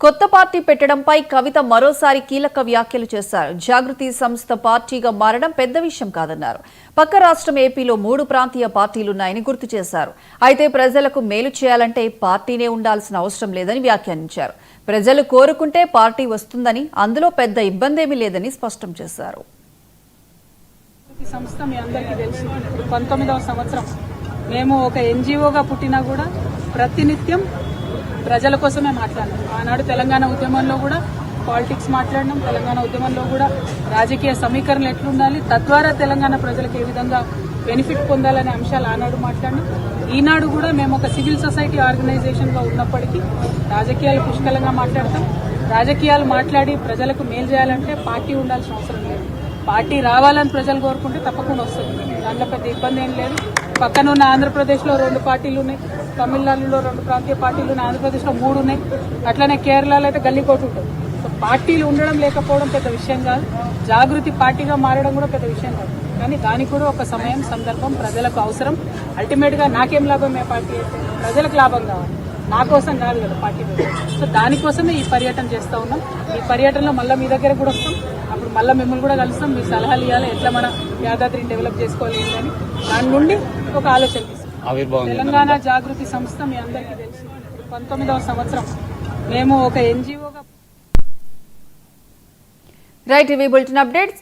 కొత్త పార్టీ పెట్టడంపై కవిత మరోసారి కీలక వ్యాఖ్యలు చేశారు. జాగృతి సంస్థ పార్టీగా మారడం పెద్ద విషయం కాదన్నారు. పక్క రాష్ట్రం ఏపీలో 3 ప్రాంతీయ పార్టీలున్నాయని గుర్తు చేశారు. అయితే ప్రజలకు మేలు చేయాలంటే పార్టీనే ఉండాల్సిన అవసరం లేదని వ్యాఖ్యానించారు. ప్రజలు కోరుకుంటే పార్టీ వస్తుందని, అందులో పెద్ద ఇబ్బందేమీ లేదని స్పష్టం చేశారు. సంస్థ మీ అందరికీ తెలుసు. 19వ సంవత్సరం మేము ఒక ఎన్జిఓగా పుట్టినా కూడా ప్రతినిత్యం ప్రజల కోసమే మాట్లాడినాం. ఆనాడు తెలంగాణ ఉద్యమంలో కూడా పాలిటిక్స్ మాట్లాడినాం. తెలంగాణ ఉద్యమంలో కూడా రాజకీయ సమీకరణలు ఎట్లుండాలి, తద్వారా తెలంగాణ ప్రజలకు ఏ విధంగా బెనిఫిట్ పొందాలనే అంశాలు ఆనాడు మాట్లాడినాం. ఈనాడు కూడా మేము ఒక సివిల్ సొసైటీ ఆర్గనైజేషన్గా ఉన్నప్పటికీ రాజకీయాలు పుష్కలంగా మాట్లాడతాం. రాజకీయాలు మాట్లాడి ప్రజలకు మేలు చేయాలంటే పార్టీ ఉండాల్సిన అవసరం లేదు. పార్టీ రావాలని ప్రజలు కోరుకుంటే తప్పకుండా వస్తుంది. దాంట్లో పెద్ద ఇబ్బంది ఏం లేదు. పక్కనున్న ఆంధ్రప్రదేశ్లో 2 పార్టీలు ఉన్నాయి, తమిళనాడులో 2 ప్రాంతీయ పార్టీలు ఉన్నాయి, ఆంధ్రప్రదేశ్లో 3 ఉన్నాయి, అట్లనే కేరళలో అయితే గల్లీకోట ఉంటుంది. సో పార్టీలు ఉండడం లేకపోవడం పెద్ద విషయం కాదు. జాగృతి పార్టీగా మారడం కూడా పెద్ద విషయం కాదు. కానీ దానికి కూడా ఒక సమయం, సందర్భం, ప్రజలకు అవసరం. అల్టిమేట్గా నాకేం లాభం ఏ పార్టీ అయితే? ప్రజలకు లాభం కావాలి, నా కోసం కాదు కదా పార్టీ. సో దానికోసమే ఈ పర్యటన చేస్తూ ఉన్నాం. ఈ పర్యటనలో మళ్ళీ మీ దగ్గర కూడా వస్తాం. అప్పుడు మళ్ళీ మిమ్మల్ని కూడా కలుస్తాం. మీ సలహాలు ఇవ్వాలి, ఎట్లా మన యాదాద్రిని డెవలప్ చేసుకోవాలి ఏంటని. దాని నుండి ఒక ఆలోచన తీసుకుంటాం. తెలంగాణ జాగృతి సంస్థ మీ అందరికీ తెలుసు. 19వ సంవత్సరం మేము ఒక ఎన్జిఓగా రైట్. ఇవి బులెటిన్ అప్డేట్స్.